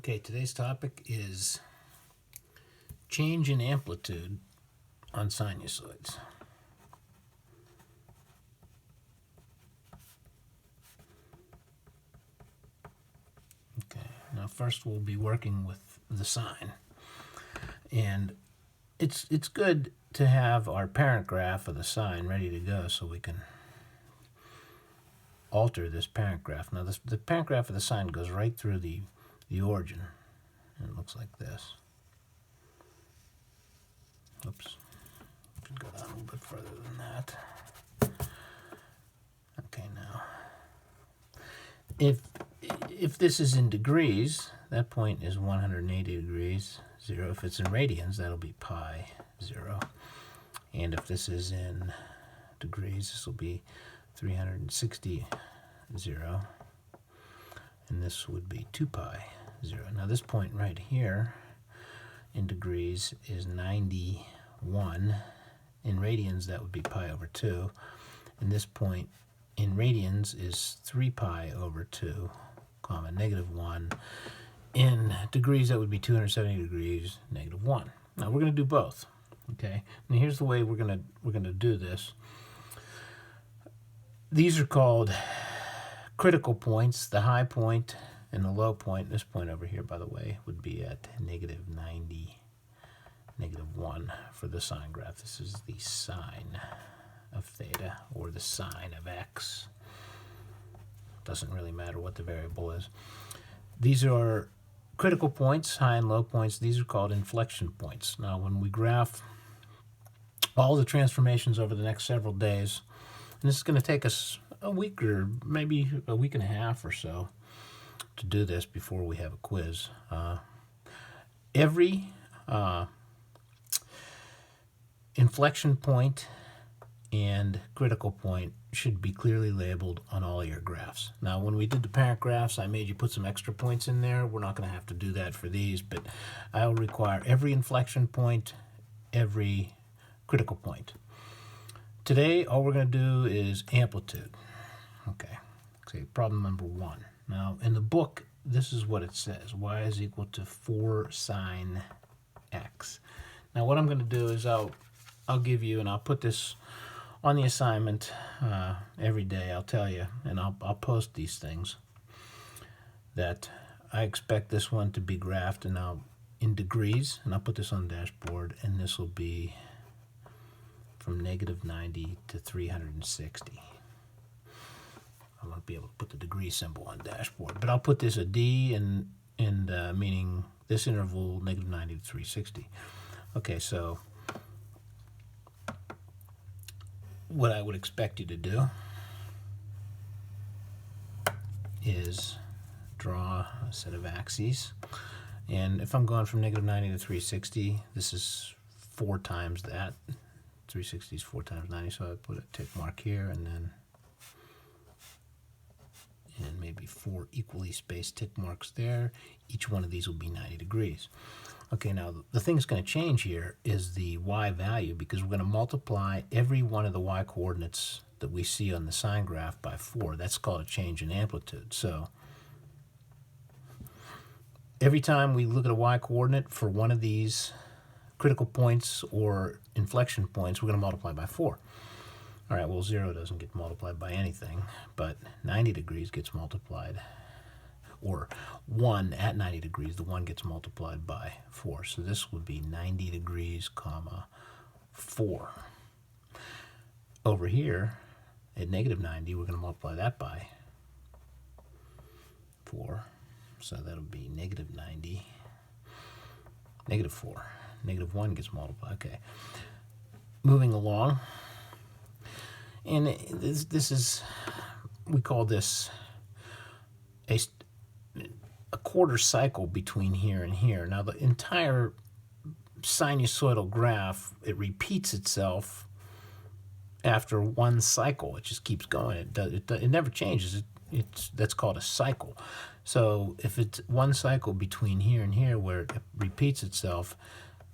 Okay, today's topic is change in amplitude on sinusoids. Okay, now first we'll be working with the sine. And it's good to have our parent graph of the sine ready to go so we can alter this parent graph. Now the parent graph of the sine goes right through the origin. And it looks like this. Oops. Could go down a little bit further than that. Okay, now if this is in degrees, that point is 180 degrees, 0. If it's in radians, that'll be pi 0. And if this is in degrees, this will be 360 0. And this would be 2 pi 0. Now this point right here in degrees is 91. In radians, that would be pi over 2. And this point in radians is 3 pi over 2, comma, negative 1. In degrees, that would be 270 degrees, negative 1. Now we're going to do both. Okay. Now here's the way we're going to do this. These are called critical points. The high point and the low point, this point over here, by the way, would be at negative 90, negative 1 for the sine graph. This is the sine of theta, or the sine of x. Doesn't really matter what the variable is. These are critical points, high and low points. These are called inflection points. Now, when we graph all the transformations over the next several days, and this is going to take us a week or maybe a week and a half or so to do this before we have a quiz. Every inflection point and critical point should be clearly labeled on all your graphs. Now, when we did the parent graphs, I made you put some extra points in there. We're not going to have to do that for these, but I'll require every inflection point, every critical point. Today, all we're going to do is amplitude. Okay, problem number 1. Now, in the book, this is what it says. Y is equal to 4 sine x. Now, what I'm going to do is I'll give you, and I'll put this on the assignment every day. I'll tell you, and I'll post these things, that I expect this one to be graphed and in degrees, and I'll put this on the dashboard, and this will be from negative 90 to 360. I won't be able to put the degree symbol on dashboard, but I'll put this a D and meaning this interval negative 90 to 360. Okay, so what I would expect you to do is draw a set of axes. And if I'm going from negative 90 to 360, this is 4 times that. 360 is 4 times 90, so I put a tick mark here and maybe 4 equally spaced tick marks there. Each one of these will be 90 degrees. Okay, now the thing that's going to change here is the y value, because we're going to multiply every one of the y coordinates that we see on the sine graph by 4. That's called a change in amplitude. So every time we look at a y coordinate for one of these critical points or inflection points, we're going to multiply by 4. All right, well, 0 doesn't get multiplied by anything, but 90 degrees gets multiplied, or 1 at 90 degrees, the 1 gets multiplied by 4. So this would be 90 degrees, comma, 4. Over here, at negative 90, we're going to multiply that by 4. So that'll be negative 90, negative 4. Negative 1 gets multiplied. Okay. Moving along. And this is, we call this a quarter cycle between here and here. Now, the entire sinusoidal graph, it repeats itself after one cycle. It just keeps going. It never changes. That's called a cycle. So if it's one cycle between here and here where it repeats itself,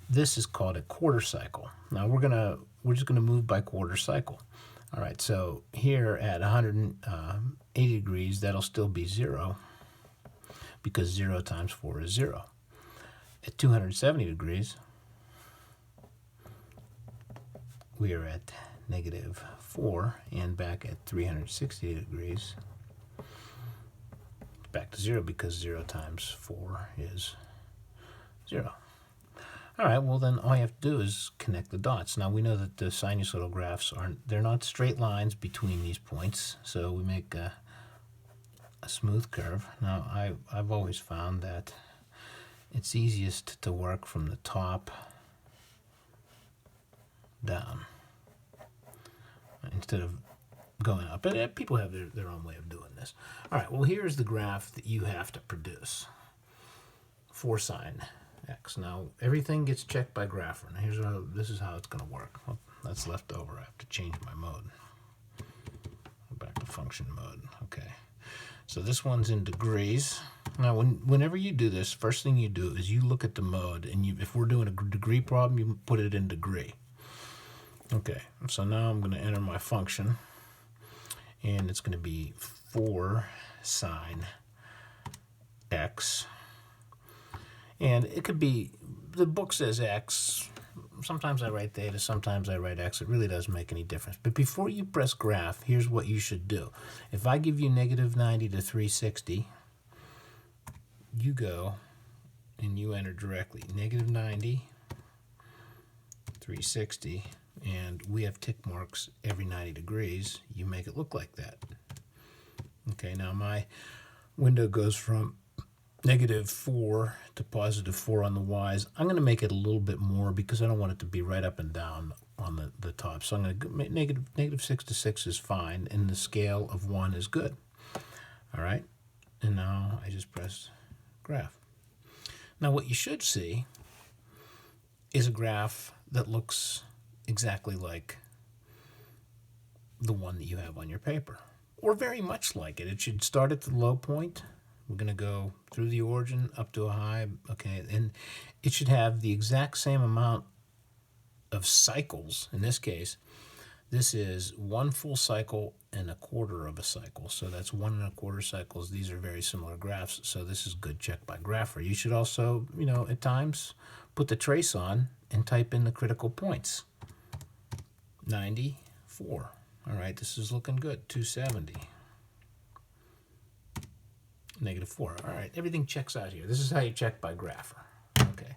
this is called a quarter cycle. Now we're just gonna move by quarter cycle. All right, so here at 180 degrees, that'll still be 0. because 0 times 4 is 0. At 270 degrees, we are at negative 4, and back at 360 degrees, back to 0 because 0 times 4 is 0. All right, well then all you have to do is connect the dots. Now we know that the sinusoidal graphs they're not straight lines between these points, so we make a smooth curve. Now I've always found that it's easiest to work from the top down instead of going up. But people have their own way of doing this. All right, well here's the graph that you have to produce for sine x. Now everything gets checked by grapher. Now this is how it's going to work. Well, that's left over. I have to change my mode. Back to function mode. Okay. So this one's in degrees. Now whenever you do this, first thing you do is you look at the mode, and if we're doing a degree problem, you put it in degree. Okay, so now I'm going to enter my function, and it's going to be 4 sine x. And it could be, the book says x, sometimes I write theta, sometimes I write x. It really doesn't make any difference. But before you press graph, here's what you should do. If I give you negative 90 to 360, you go and you enter directly negative 90, 360, and we have tick marks every 90 degrees. You make it look like that. Okay, now my window goes from negative 4 to positive 4 on the y's. I'm going to make it a little bit more because I don't want it to be right up and down on the top. So I'm going to make negative 6 to 6 is fine, and the scale of 1 is good. All right, and now I just press graph. Now what you should see is a graph that looks exactly like the one that you have on your paper, or very much like it. It should start at the low point. We're going to go through the origin up to a high, okay, and it should have the exact same amount of cycles. In this case, this is 1 full cycle and a quarter of a cycle, so that's 1 1/4 cycles. These are very similar graphs, so this is good check by grapher. You should also, at times, put the trace on and type in the critical points. 94. All right, this is looking good. 270. Negative 4. All right, everything checks out here. This is how you check by grapher. Okay.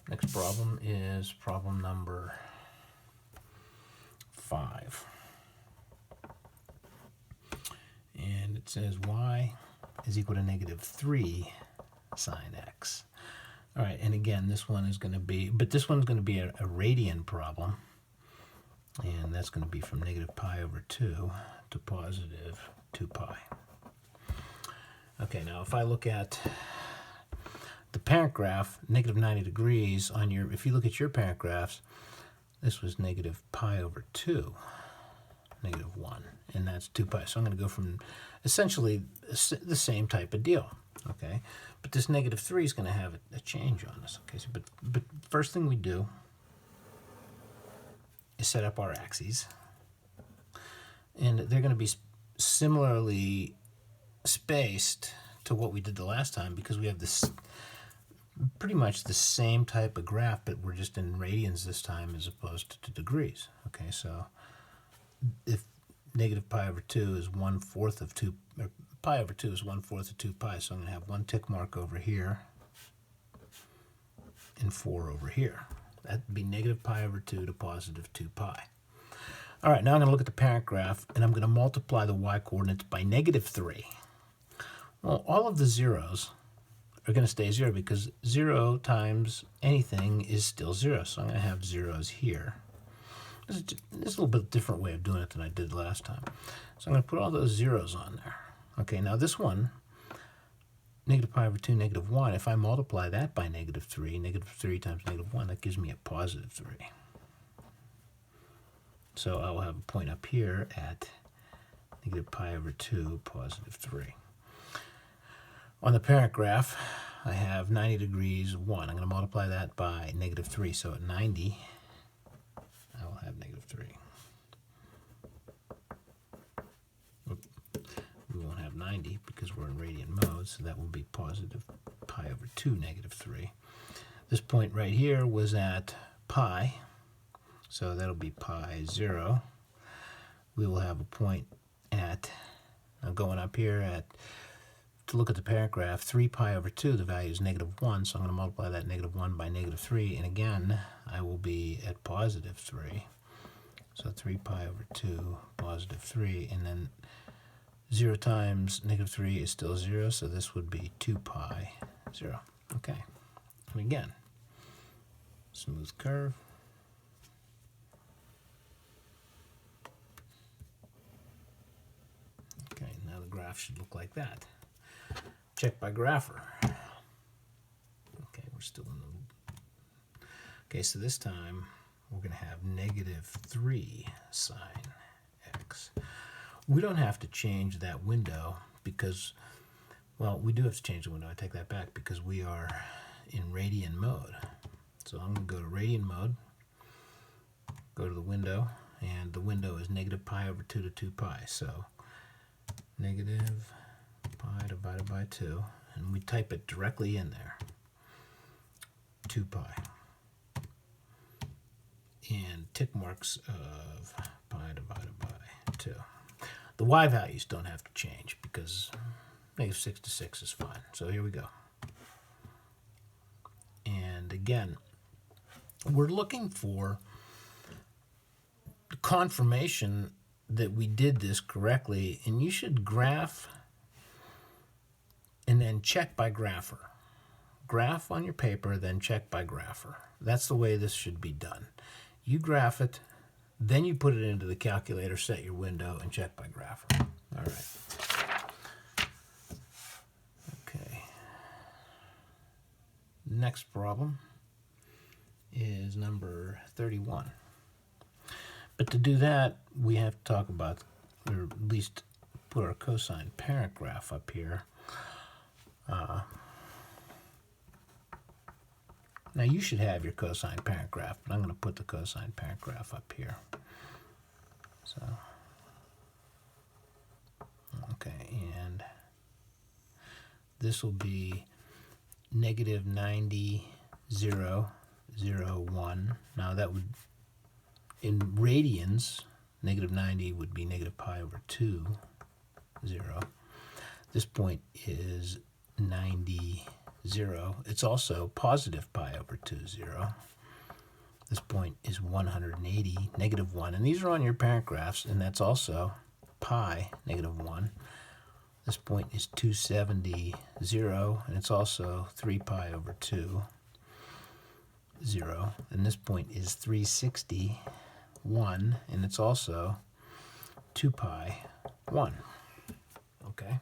Next problem is problem number 5. And it says y is equal to negative 3 sine x. All right, and again, this one is going to be, but this one's going to be a radian problem. And that's going to be from negative pi over 2 to positive 2 pi. Okay, now if I look at the parent graph, negative 90 degrees on your, if you look at your parent graphs, this was negative pi over 2, negative 1, and that's 2 pi. So I'm going to go from essentially the same type of deal, okay? But this negative 3 is going to have a change on us, okay? So, but first thing we do is set up our axes, and they're going to be similarly spaced to what we did the last time, because we have this pretty much the same type of graph, but we're just in radians this time as opposed to degrees. Okay, so if negative pi over 2 is 1/4 of 2, or pi over 2 is 1/4 of 2 pi, so I'm going to have 1 tick mark over here and 4 over here. That would be negative pi over 2 to positive 2 pi. All right, now I'm going to look at the parent graph, and I'm going to multiply the y-coordinates by negative 3. Well, all of the zeros are going to stay 0 because 0 times anything is still 0. So I'm going to have zeros here. This is a little bit different way of doing it than I did last time. So I'm going to put all those zeros on there. Okay, now this one, negative pi over 2, negative 1, if I multiply that by negative 3 times negative 1, that gives me a positive 3. So I will have a point up here at negative pi over 2, positive 3. On the parent graph, I have 90 degrees, 1. I'm going to multiply that by negative 3. So at 90, I will have negative 3. We won't have 90 because we're in radian mode. so that will be positive pi over 2 negative 3. This point right here was at pi, so that'll be pi 0. We will have a point at, now going up here at, to look at the parent graph, 3 pi over 2, the value is negative 1, so I'm going to multiply that negative 1 by negative 3, and again, I will be at positive 3. So 3 pi over 2, positive 3, and then 0 times negative 3 is still 0, so this would be 2 pi 0. Okay, and again, smooth curve. Okay, now the graph should look like that. Check by grapher. Okay, we're still in the... Okay, so this time we're going to have negative 3 sine x. We don't have to change that window because, well, we do have to change the window. I take that back because we are in radian mode. So I'm going to go to radian mode, go to the window, and the window is negative pi over 2 to 2 pi. So negative pi divided by 2, and we type it directly in there, 2 pi. And tick marks of pi divided by 2. The y values don't have to change because negative 6 to 6 is fine. So here we go. And again, we're looking for confirmation that we did this correctly, and you should graph and then check by grapher. Graph on your paper, then check by grapher. That's the way this should be done. You graph it, then you put it into the calculator, set your window, and check by grapher. All right. Okay. Next problem is number 31. But to do that, we have to talk about, or at least put our cosine parent graph up here. Now you should have your cosine parent graph, but I'm going to put the cosine parent graph up here. So, okay, and this will be negative 90, 0, 0, 1. Now that would, in radians, negative 90 would be negative pi over 2, 0. This point is 90, 0. It's also positive pi over 2, 0. This point is 180, negative 1. And these are on your parent graphs, and that's also pi, negative 1. This point is 270, 0, and it's also 3 pi over 2, 0. And this point is 360, 1, and it's also 2 pi, 1. Okay?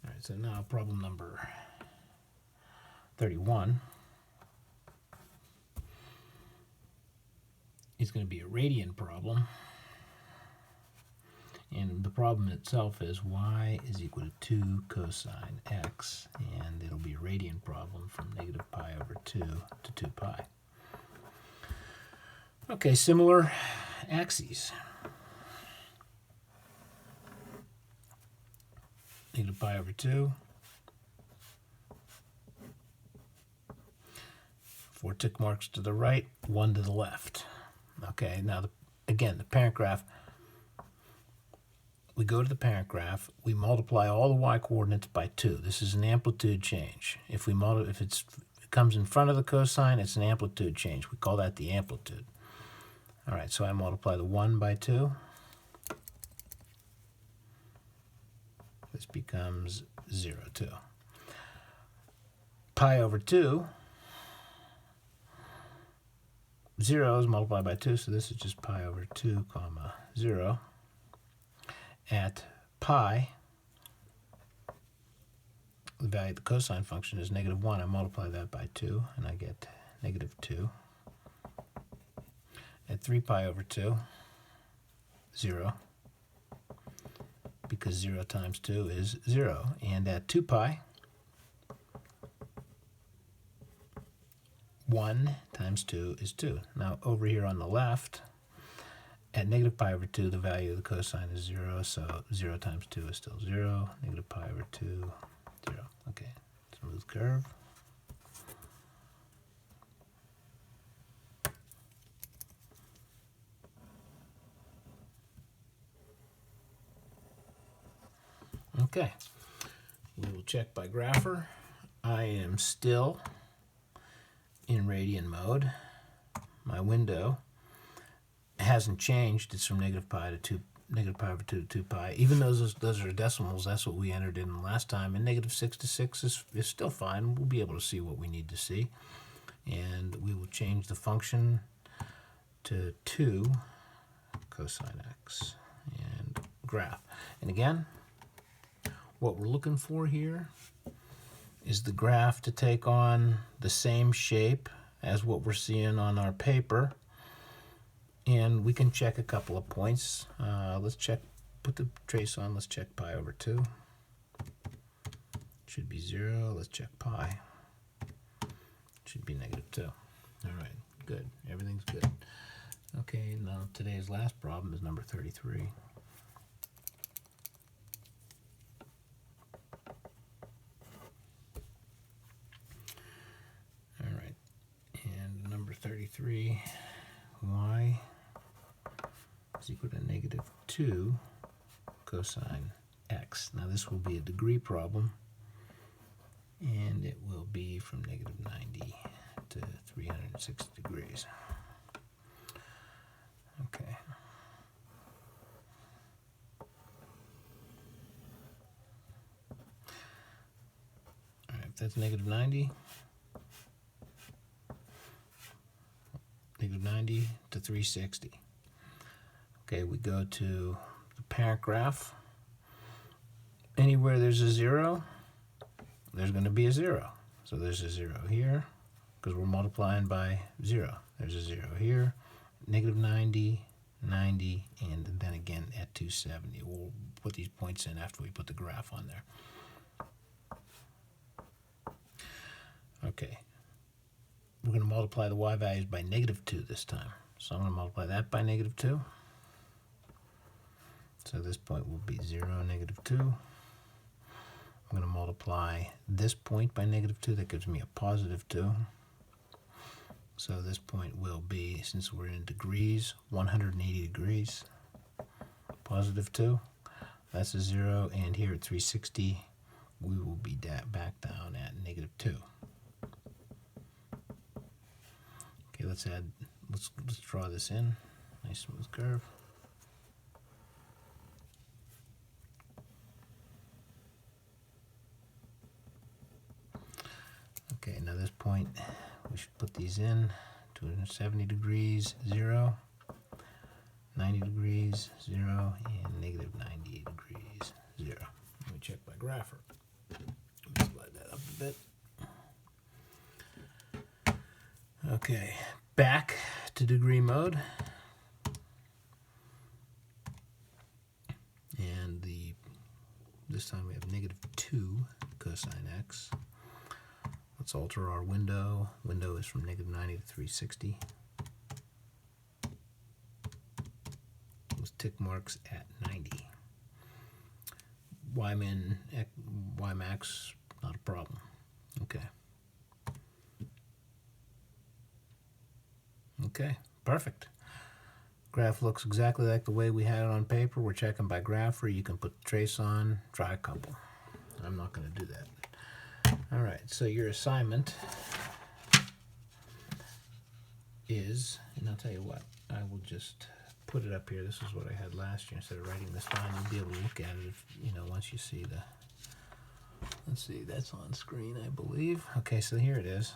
All right, so now problem number 31 is going to be a radian problem. And the problem itself is y is equal to 2 cosine x, and it'll be a radian problem from negative pi over 2 to 2 pi. Okay, similar axes. Negative pi over 2. 4 tick marks to the right, 1 to the left. Okay, now again, the parent graph, we go to the parent graph, we multiply all the y coordinates by 2. This is an amplitude change. If it comes in front of the cosine, it's an amplitude change. We call that the amplitude. All right, so I multiply the 1 by 2. This becomes 0, 2. Pi over 2, 0 is multiplied by 2, so this is just pi over 2, comma 0. At pi, the value of the cosine function is negative 1. I multiply that by 2, and I get negative 2. At 3 pi over 2, 0, because 0 times 2 is 0. And at 2 pi, 1 times 2 is 2. Now over here on the left, at negative pi over 2, the value of the cosine is 0, so 0 times 2 is still 0. Negative pi over 2 curve. Okay, we will check by grapher. I am still in radian mode. My window hasn't changed. It's from negative pi over 2 to 2 pi. Even though those are decimals, that's what we entered in last time. And negative 6 to 6 is still fine. We'll be able to see what we need to see. And we will change the function to 2 cosine x and graph. And again, what we're looking for here is the graph to take on the same shape as what we're seeing on our paper. And we can check a couple of points. Let's check, put the trace on, let's check pi over 2. Should be 0, let's check pi. Should be negative 2. All right, good, everything's good. Okay, now today's last problem is number 33. All right, and number 33, y is equal to negative 2 cosine x. Now this will be a degree problem, and it will be from negative 90 to 360 degrees. Okay. All right, if that's negative 90, negative 90 to 360. Okay, we go to the parent graph. Anywhere there's a 0, there's going to be a 0. So there's a 0 here, because we're multiplying by 0. There's a 0 here, negative 90, 90, and then again at 270. We'll put these points in after we put the graph on there. Okay, we're going to multiply the y values by negative 2 this time. So I'm going to multiply that by negative 2. So this point will be 0, negative 2. I'm going to multiply this point by negative 2. That gives me a positive 2. So this point will be, since we're in degrees, 180 degrees. Positive 2. That's a 0. And here at 360, we will be back down at negative 2. Okay, let's draw this in. Nice smooth curve. Okay, now this point, we should put these in. 270 degrees, 0. 90 degrees, 0. And negative 90 degrees, 0. Let me check my grapher. Let me slide that up a bit. Okay, back to degree mode. And this time we have negative 2 cosine x. Let's alter our window. Window is from negative 90 to 360. Those tick marks at 90. Y-min, Y-max, not a problem. Okay. Okay, perfect. Graph looks exactly like the way we had it on paper. We're checking by grapher. You can put the trace on, try a couple. I'm not going to do that. All right, so your assignment is, and I'll tell you what, I will just put it up here. This is what I had last year. Instead of writing this down, you'll be able to look at it if, once you see the, let's see, that's on screen, I believe. Okay, so here it is.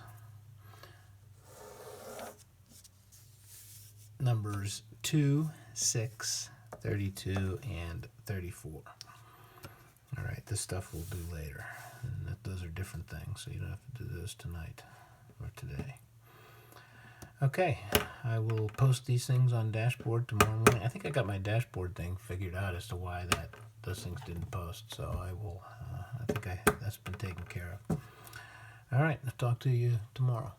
Numbers 2, 6, 32, and 34. All right, this stuff we'll do later. And those are different things, so you don't have to do those tonight or today. Okay, I will post these things on dashboard tomorrow morning. I think I got my dashboard thing figured out as to why those things didn't post, so I will. I think that's been taken care of. All right, I'll talk to you tomorrow.